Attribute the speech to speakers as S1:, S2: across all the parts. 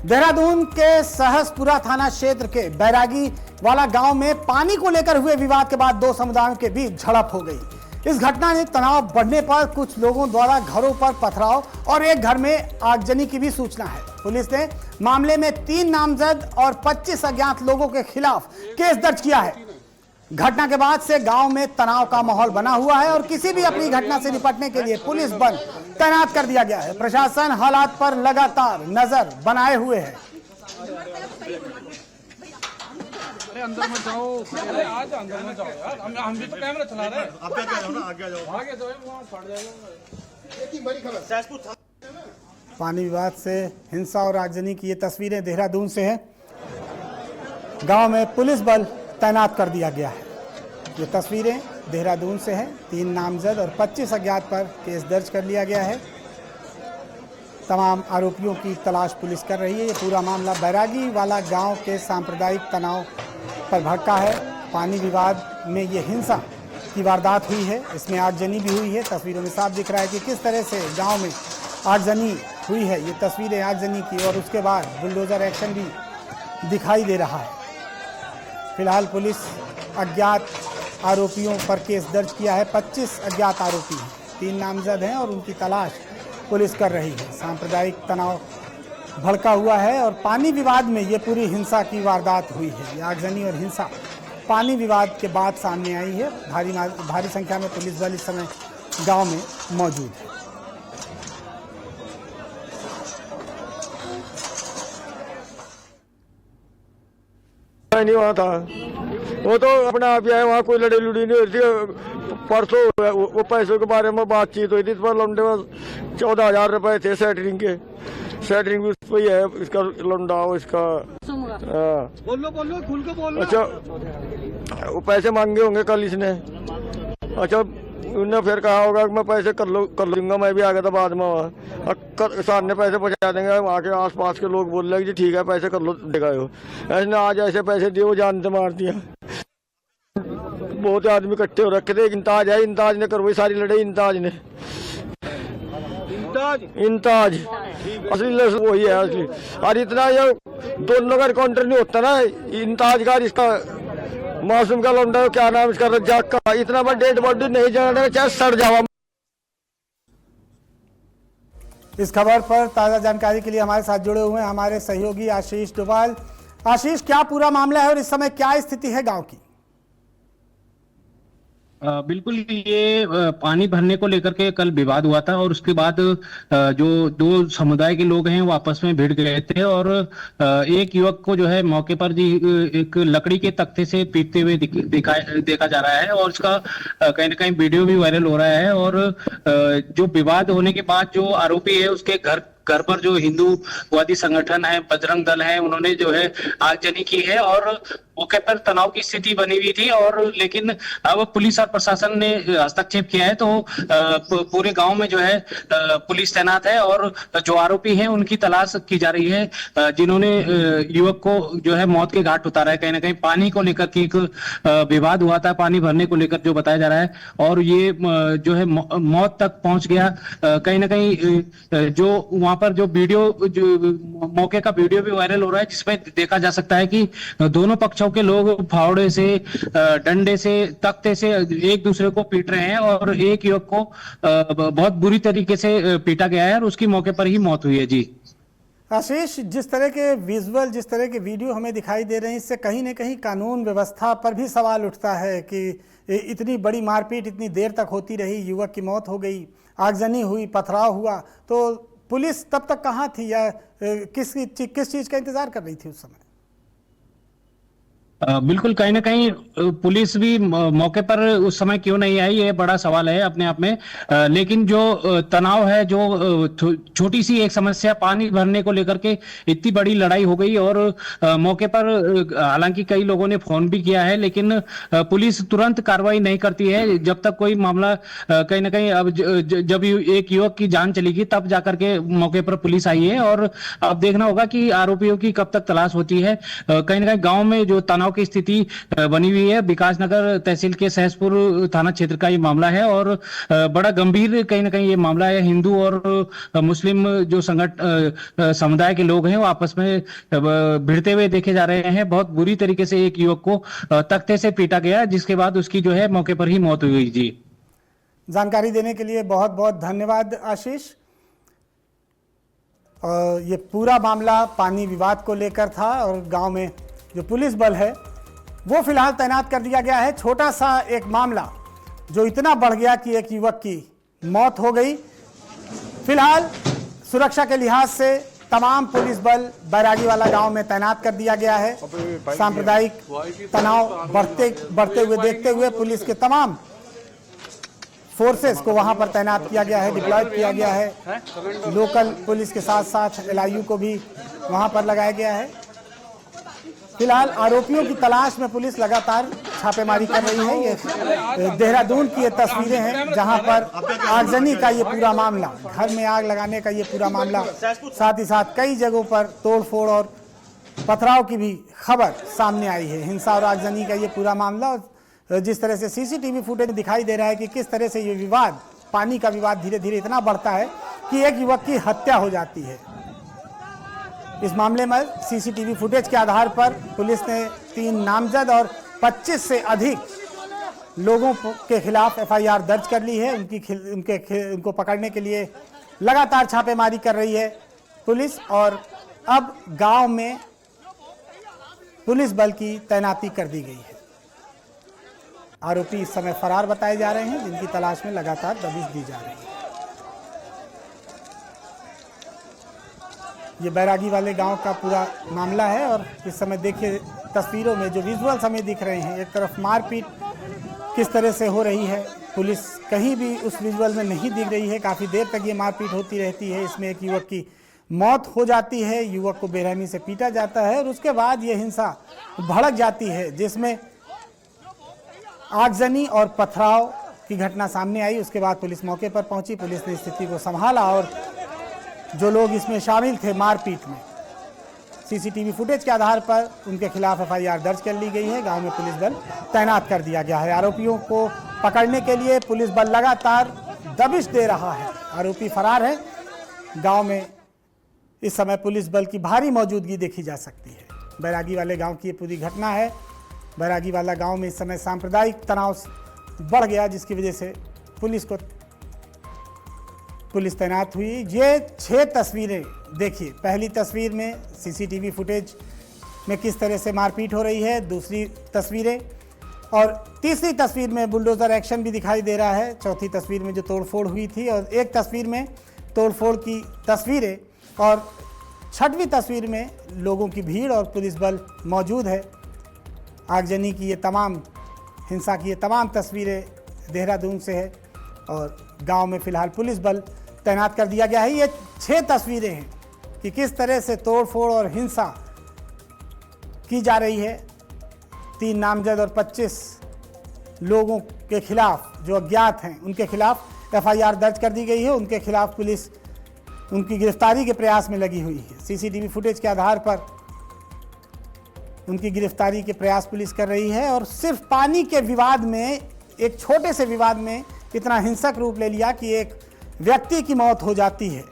S1: देहरादून के सहसपुरा थाना क्षेत्र के बैरागी वाला गांव में पानी को लेकर हुए विवाद के बाद दो समुदायों के बीच झड़प हो गई। इस घटना में तनाव बढ़ने पर कुछ लोगों द्वारा घरों पर पथराव और एक घर में आगजनी की भी सूचना है। पुलिस ने मामले में 3 नामजद और 25 अज्ञात लोगों के खिलाफ केस दर्ज किया है। घटना के बाद से गांव में तनाव का माहौल बना हुआ है और किसी भी अपनी घटना से निपटने के लिए पुलिस बल तैनात कर दिया गया है। प्रशासन हालात पर लगातार नजर बनाए हुए है।
S2: अंदर मत जाओ, आज अंदर मत जाओ यार, हम भी तो कैमरा चला रहे हैं।
S3: आगे आ जाओ ना, आगे आ जाओ।
S2: आगे जाओ, वहाँ फट जाएगा। एक बड़ी खबर
S1: पानी विवाद से हिंसा और आगजनी की ये तस्वीरें देहरादून से हैं। गांव में पुलिस बल तैनात कर दिया गया है। ये तस्वीरें देहरादून से हैं। 3 नामजद और 25 अज्ञात पर केस दर्ज कर लिया गया है। तमाम आरोपियों की तलाश पुलिस कर रही है। ये पूरा मामला बैरागी वाला गांव के सांप्रदायिक तनाव पर भड़का है। पानी विवाद में ये हिंसा की वारदात हुई है। इसमें आगजनी भी हुई है। तस्वीरों में साफ दिख रहा है कि किस तरह से गांव में आगजनी हुई है। ये तस्वीरें आगजनी की और उसके बाद बुलडोजर एक्शन भी दिखाई दे रहा है। फिलहाल पुलिस अज्ञात आरोपियों पर केस दर्ज किया है। 25 अज्ञात आरोपी हैं, 3 नामजद हैं और उनकी तलाश पुलिस कर रही है। सांप्रदायिक तनाव भड़का हुआ है और पानी विवाद में ये पूरी हिंसा की वारदात हुई है। ये आगजनी और हिंसा पानी विवाद के बाद सामने आई है। भारी संख्या में पुलिस बल इस समय गांव में मौजूद है।
S4: नहीं वहाँ था, वो तो अपने आप ही आए। वहाँ कोई लड़ाई लुड़ी नहीं हुई थी। परसों वो पैसों के बारे में बातचीत हुई थी। इस पर लौंडे में 14,000 रुपए थे सेटरिंग के। सेटरिंग भी उस पर ही है, इसका लौंडा इसका।
S2: बोलो खुल के बोलो।
S4: अच्छा, वो पैसे मांगे होंगे कल इसने। अच्छा, उन्होंने फिर कहा होगा कि मैं पैसे कर लूंगा। मैं भी आ गया था बाद में। वहाँ सामने पैसे पहुँचा देंगे। वहाँ के आस पास के लोग बोल रहे हैं कि ठीक है पैसे कर लो, देगा वो। ऐसे आज ऐसे पैसे दिए, वो जान से मार दिया। बहुत आदमी इकट्ठे हो रखे थे। इंताज है, इंताज ने करवाई सारी लड़ाई। इंताज ने इंताज असली वही है असली। और इतना ये दोनों का काउंटर नहीं होता ना, इंताज का इसका मासूम का लौंडा, क्या नाम इसका, रज्जाक का। इतना बड़ा डेड बॉडी नहीं जाना चाहे सड़ जावा।
S1: इस खबर पर ताज़ा जानकारी के लिए हमारे साथ जुड़े हुए हैं हमारे सहयोगी आशीष डोभाल। आशीष, क्या पूरा मामला है और इस समय क्या स्थिति है गांव की?
S5: बिल्कुल, ये पानी भरने को लेकर के कल विवाद हुआ था और उसके बाद जो 2 समुदाय के लोग हैं वो आपस में भिड़ गए थे और एक युवक को जो है मौके पर जी एक लकड़ी के तख्ते से पीटते हुए देखा जा रहा है और उसका कहीं ना कहीं वीडियो भी वायरल हो रहा है। और जो विवाद होने के बाद जो आरोपी है उसके घर पर जो हिंदूवादी संगठन है, बजरंग दल है, उन्होंने जो है आगजनी की है और मौके पर तनाव की स्थिति बनी हुई थी। और लेकिन अब पुलिस और प्रशासन ने हस्तक्षेप किया है तो पूरे गांव में जो है पुलिस तैनात है और जो आरोपी हैं उनकी तलाश की जा रही है, जिन्होंने युवक को जो है मौत के घाट उतारा है। कहीं ना कहीं पानी को लेकर के एक विवाद हुआ था, पानी भरने को लेकर जो बताया जा रहा है, और ये जो है मौत तक पहुंच गया। कहीं ना कहीं जो वहां पर जो वीडियो, जो मौके का वीडियो भी वायरल हो रहा है, जिसमें देखा जा सकता है कि दोनों पक्षों के लोग फावड़े से, डंडे से, तख्ते से एक दूसरे को पीट रहे हैं और एक युवक को बहुत बुरी तरीके से पीटा गया है और उसकी मौके पर ही मौत हुई है। जी
S1: आशीष, जिस तरह के विजुअल, जिस तरह के वीडियो हमें दिखाई दे रहे हैं, इससे कहीं न कहीं कानून व्यवस्था पर भी सवाल उठता है कि इतनी बड़ी मारपीट इतनी देर तक होती रही, युवक की मौत हो गई, आगजनी हुई, पथराव हुआ, तो पुलिस तब तक कहाँ थी या किस चीज़ का इंतजार कर रही थी उस समय?
S5: बिल्कुल, कहीं ना कहीं पुलिस भी मौके पर उस समय क्यों नहीं आई, ये बड़ा सवाल है अपने आप में। लेकिन जो तनाव है, जो छोटी सी एक समस्या पानी भरने को लेकर के इतनी बड़ी लड़ाई हो गई और मौके पर हालांकि कई लोगों ने फोन भी किया है, लेकिन पुलिस तुरंत कार्रवाई नहीं करती है जब तक कोई मामला कहीं ना कहीं। अब जब एक युवक की जान चली गई तब जाकर के मौके पर पुलिस आई है और अब देखना होगा कि आरोपियों की कब तक तलाश होती है। कहीं ना कहीं गाँव में जो तनाव की स्थिति बनी हुई है। विकासनगर तहसील के सहसपुर थाना क्षेत्र का ये मामला है और बड़ा गंभीर कहीं ना कहीं ये मामला है। हिंदू और मुस्लिम जो समुदाय के लोग हैं वो आपस में भिड़ते हुए देखे जा रहे हैं। बहुत बुरी तरीके से एक युवक को तख्ते से पीटा गया, जिसके बाद उसकी जो है मौके पर ही मौत हुई। जी,
S1: जानकारी देने के लिए बहुत बहुत धन्यवाद आशीष। ये पूरा मामला पानी विवाद को लेकर था और गांव में जो पुलिस बल है वो फिलहाल तैनात कर दिया गया है। छोटा सा एक मामला जो इतना बढ़ गया कि एक युवक की मौत हो गई। फिलहाल सुरक्षा के लिहाज से तमाम पुलिस बल बैरागीवाला गांव में तैनात कर दिया गया है। सांप्रदायिक तनाव बढ़ते हुए देखते हुए पुलिस के तमाम फोर्सेस को वहां पर तैनात किया गया है, डिप्लॉयड किया गया है। लोकल पुलिस के साथ साथ LIU को भी वहां पर लगाया गया है। फिलहाल आरोपियों की तलाश में पुलिस लगातार छापेमारी कर रही है। ये देहरादून की ये तस्वीरें हैं जहां पर आगजनी का ये पूरा मामला, घर में आग लगाने का ये पूरा मामला, साथ ही साथ कई जगहों पर तोड़फोड़ और पथराव की भी खबर सामने आई है। हिंसा और आगजनी का ये पूरा मामला, और जिस तरह से CCTV फुटेज दिखाई दे रहा है कि किस तरह से ये विवाद, पानी का विवाद धीरे धीरे इतना बढ़ता है कि एक युवक की हत्या हो जाती है। इस मामले में CCTV फुटेज के आधार पर पुलिस ने 3 नामजद और 25 से अधिक लोगों के खिलाफ FIR दर्ज कर ली है। उनको पकड़ने के लिए लगातार छापेमारी कर रही है पुलिस, और अब गांव में पुलिस बल की तैनाती कर दी गई है। आरोपी इस समय फरार बताए जा रहे हैं, जिनकी तलाश में लगातार दबिश दी जा रही है। ये बैरागी वाले गांव का पूरा मामला है और इस समय देखिए तस्वीरों में जो विजुअल्स हमें दिख रहे हैं, एक तरफ मारपीट किस तरह से हो रही है, पुलिस कहीं भी उस विजुअल में नहीं दिख रही है। काफ़ी देर तक ये मारपीट होती रहती है। इसमें एक युवक की मौत हो जाती है, युवक को बेरहमी से पीटा जाता है और उसके बाद ये हिंसा भड़क जाती है, जिसमें आगजनी और पथराव की घटना सामने आई। उसके बाद पुलिस मौके पर पहुंची, पुलिस ने स्थिति को संभाला और जो लोग इसमें शामिल थे मारपीट में, CCTV फुटेज के आधार पर उनके खिलाफ FIR दर्ज कर ली गई है। गांव में पुलिस बल तैनात कर दिया गया है। आरोपियों को पकड़ने के लिए पुलिस बल लगातार दबिश दे रहा है। आरोपी फरार है। गांव में इस समय पुलिस बल की भारी मौजूदगी देखी जा सकती है। बैरागी वाले गांव की ये पूरी घटना है। बैरागी वाला गांव में इस समय सांप्रदायिक तनाव बढ़ गया, जिसकी वजह से पुलिस तैनात हुई। ये 6 तस्वीरें देखिए। पहली तस्वीर में CCTV फुटेज में किस तरह से मारपीट हो रही है, दूसरी तस्वीरें, और तीसरी तस्वीर में बुलडोज़र एक्शन भी दिखाई दे रहा है। चौथी तस्वीर में जो तोड़फोड़ हुई थी, और एक तस्वीर में तोड़फोड़ की तस्वीरें, और 6वीं तस्वीर में लोगों की भीड़ और पुलिस बल मौजूद है। आगजनी की ये तमाम, हिंसा की ये तमाम तस्वीरें देहरादून से है और गांव में फ़िलहाल पुलिस बल तैनात कर दिया गया है। ये 6 तस्वीरें हैं कि किस तरह से तोड़फोड़ और हिंसा की जा रही है। 3 नामजद और 25 लोगों के खिलाफ, जो अज्ञात हैं, उनके खिलाफ FIR दर्ज कर दी गई है। उनके खिलाफ पुलिस उनकी गिरफ्तारी के प्रयास में लगी हुई है। CCTV फुटेज के आधार पर उनकी गिरफ्तारी के प्रयास पुलिस कर रही है। और सिर्फ पानी के विवाद में, एक छोटे से विवाद में इतना हिंसक रूप ले लिया कि एक व्यक्ति की मौत हो जाती है।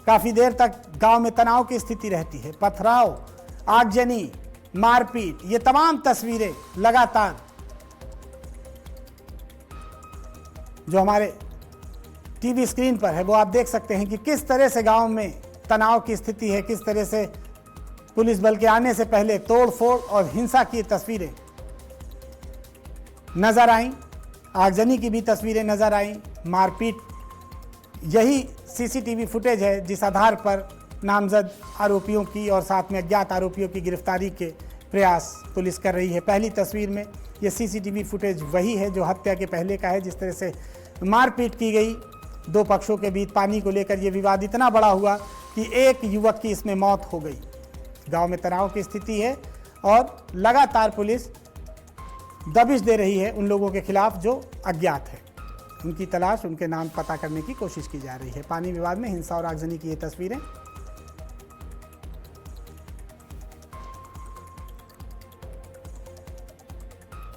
S1: काफ़ी देर तक गांव में तनाव की स्थिति रहती है। पथराव, आगजनी, मारपीट, ये तमाम तस्वीरें लगातार जो हमारे टीवी स्क्रीन पर है वो आप देख सकते हैं कि किस तरह से गांव में तनाव की स्थिति है, किस तरह से पुलिस बल के आने से पहले तोड़फोड़ और हिंसा की तस्वीरें नजर आईं। आगजनी की भी तस्वीरें नजर आईं, मारपीट। यही CCTV फुटेज है जिस आधार पर नामजद आरोपियों की और साथ में अज्ञात आरोपियों की गिरफ्तारी के प्रयास पुलिस कर रही है। पहली तस्वीर में ये CCTV फुटेज वही है जो हत्या के पहले का है, जिस तरह से मारपीट की गई। 2 पक्षों के बीच पानी को लेकर ये विवाद इतना बड़ा हुआ कि एक युवक की इसमें मौत हो गई। गांव में तनाव की स्थिति है और लगातार पुलिस दबिश दे रही है उन लोगों के खिलाफ जो अज्ञात है। उनकी तलाश, उनके नाम पता करने की कोशिश की जा रही है। पानी विवाद में हिंसा और आगजनी की ये तस्वीरें